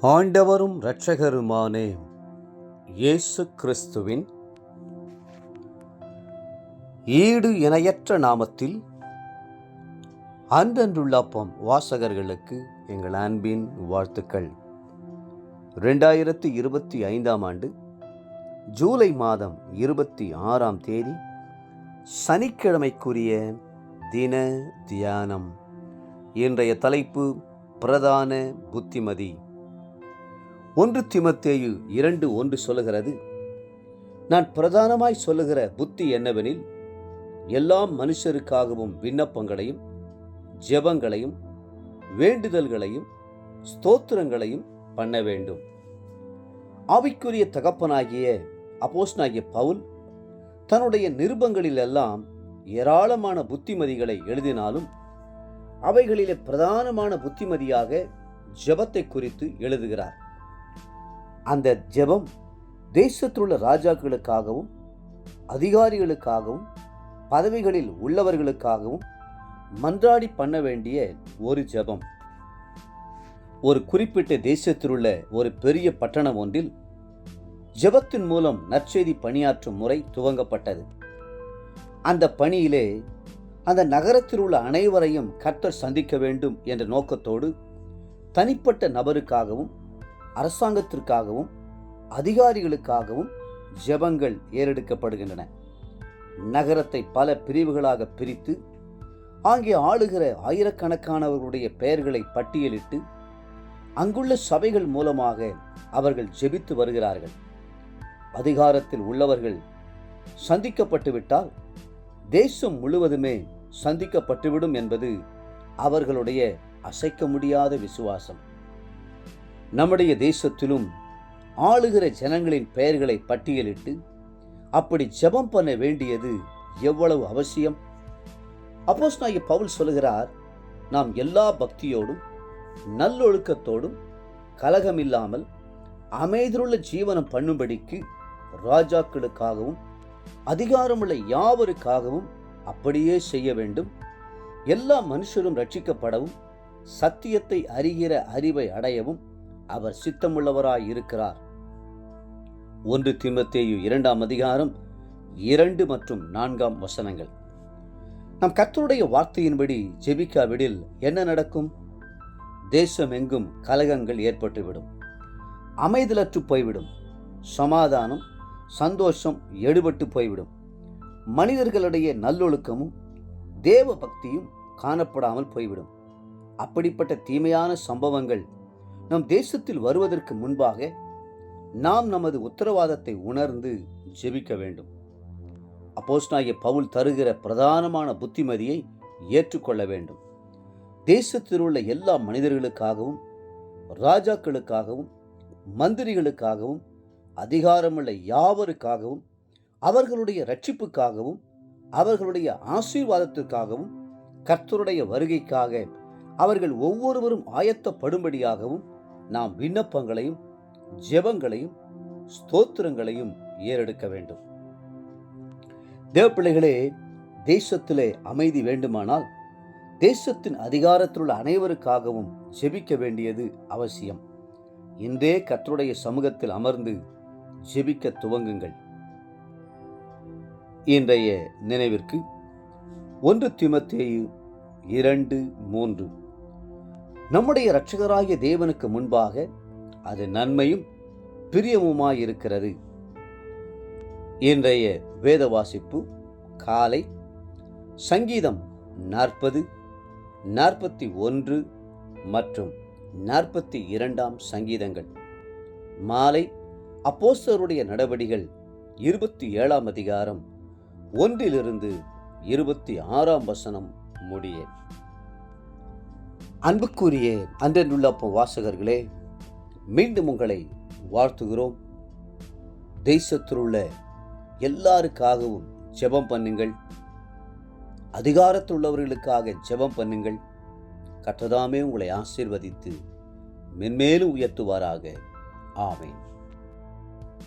ஆண்டவரும் இரட்சகருமான இயேசு கிறிஸ்துவின் ஈடு இணையற்ற நாமத்தில் அன்றன்றுள்ள அப்பம் வாசகர்களுக்கு எங்கள் அன்பின் வாழ்த்துக்கள். 2025 ஆண்டு ஜூலை மாதம் 26 தேதி சனிக்கிழமைக்குரிய தின தியானம். இன்றைய தலைப்பு பிரதான புத்திமதி. 1 தீமோத்தேயு 2:1 சொல்லுகிறது, நான் பிரதானமாய் சொல்லுகிற புத்தி என்னவெனில், எல்லா மனுஷருக்காகவும் விண்ணப்பங்களையும் ஜெபங்களையும் வேண்டுதல்களையும் ஸ்தோத்திரங்களையும் பண்ண வேண்டும். ஆவிக்குரிய தகப்பனாகிய அப்போஸ்தலனாகிய பவுல் தன்னுடைய நிருபங்களிலெல்லாம் ஏராளமான புத்திமதிகளை எழுதினாலும் அவைகளிலே பிரதானமான புத்திமதியாக ஜெபத்தை குறித்து எழுதுகிறார். அந்த ஜெபம் தேசத்திலுள்ள ராஜாக்களுக்காகவும் அதிகாரிகளுக்காகவும் பதவிகளில் உள்ளவர்களுக்காகவும் மன்றாடி பண்ண வேண்டிய ஒரு ஜெபம். ஒரு குறிப்பிட்ட தேசத்திலுள்ள ஒரு பெரிய பட்டணம் ஒன்றில் ஜெபத்தின் மூலம் நற்செய்தி பணியாற்றும் முறை துவங்கப்பட்டது. அந்த பணியிலே அந்த நகரத்தில் உள்ள அனைவரையும் கர்த்தர் சந்திக்க வேண்டும் என்ற நோக்கத்தோடு தனிப்பட்ட நபருக்காகவும் அரசாங்கத்திற்காகவும் அதிகாரிகளுக்காகவும் ஜெபங்கள் ஏறெடுக்கப்படுகின்றன. நகரத்தை பல பிரிவுகளாக பிரித்து அங்கே ஆளுகிற ஆயிரக்கணக்கானவர்களுடைய பெயர்களை பட்டியலிட்டு அங்குள்ள சபைகள் மூலமாக அவர்கள் ஜெபித்து வருகிறார்கள். அதிகாரத்தில் உள்ளவர்கள் சந்திக்கப்பட்டுவிட்டால் தேசம் முழுவதுமே சந்திக்கப்பட்டுவிடும் என்பது அவர்களுடைய அசைக்க முடியாத விசுவாசம். நம்முடைய தேசத்திலும் ஆளுகிற ஜனங்களின் பெயர்களை பட்டியலிட்டு அப்படி ஜெபம் பண்ண வேண்டியது எவ்வளவு அவசியம். அப்போஸ்தலனாகிய பவுல் சொல்லுகிறார், நாம் எல்லா பக்தியோடும் நல்லொழுக்கத்தோடும் கலகமில்லாமல் அமைதியுள்ள ஜீவனம் பண்ணும்படிக்கு ராஜாக்களுக்காகவும் அதிகாரமுள்ள யாவருக்காகவும் அப்படியே செய்ய வேண்டும். எல்லா மனுஷரும் ரட்சிக்கப்படவும் சத்தியத்தை அறிகிற அறிவை அடையவும் அவர் சித்தமுள்ளவராய் இருக்கிறார். 1 தீமோத்தேயு 2 மற்றும் 4 நம் கர்த்தருடைய வார்த்தையின்படி ஜெபிக்காவிடில் என்ன நடக்கும்? தேசம் எங்கும் கலகங்கள் ஏற்பட்டுவிடும், அமைதலற்று போய்விடும், சமாதானம் சந்தோஷம் எடுபட்டு போய்விடும், மனிதர்களுடைய நல்லொழுக்கமும் தேவ பக்தியும் காணப்படாமல் போய்விடும். அப்படிப்பட்ட தீமையான சம்பவங்கள் நம் தேசத்தில் வருவதற்கு முன்பாக நாம் நமது உத்தரவாதத்தை உணர்ந்து ஜெபிக்க வேண்டும். அப்போஸ்தலனாகிய பவுல் தருகிற பிரதானமான புத்திமதியை ஏற்றுக்கொள்ள வேண்டும். தேசத்தில் உள்ள எல்லா மனிதர்களுக்காகவும் ராஜாக்களுக்காகவும் மந்திரிகளுக்காகவும் அதிகாரமுள்ள யாவருக்காகவும் அவர்களுடைய இரட்சிப்புக்காகவும் அவர்களுடைய ஆசீர்வாதத்திற்காகவும் கர்த்தருடைய வருகைக்காக அவர்கள் ஒவ்வொருவரும் ஆயத்தப்படும்படியாகவும் நாம் விண்ணப்பங்களையும் ஜெபங்களையும் ஸ்தோத்திரங்களையும் ஏறெடுக்க வேண்டும். தேவப்பிள்ளைகளே, தேசத்திலே அமைதி வேண்டுமானால் தேசத்தின் அதிகாரத்தில் உள்ள அனைவருக்காகவும் ஜெபிக்க வேண்டியது அவசியம். இன்றே கர்த்தருடைய சமூகத்தில் அமர்ந்து ஜெபிக்க துவங்குங்கள். இன்றைய நினைவிற்கு 1 தீமோத்தேயு 2:3 நம்முடைய இரட்சகராகிய தேவனுக்கு முன்பாக அது நன்மையும் பிரியமுமாயிருக்கிறது. இன்றைய வேத வாசிப்பு காலை சங்கீதம் 40, 41 மற்றும் 42 சங்கீதங்கள். மாலை அப்போஸ்தலருடைய நடபடிகள் 27 அதிகாரம் 1 to 26 முடிய. அன்புக்குரிய அன்றன்றுள்ள அப்பம் வாசகர்களே, மீண்டும் உங்களை வாழ்த்துகிறோம். தேசத்திலுள்ள எல்லாருக்காகவும் ஜெபம் பண்ணுங்கள். அதிகாரத்தில் உள்ளவர்களுக்காக ஜெபம் பண்ணுங்கள். கர்த்தர் தாமே உங்களை ஆசீர்வதித்து மென்மேலும் உயர்த்துவாராக. ஆமென்.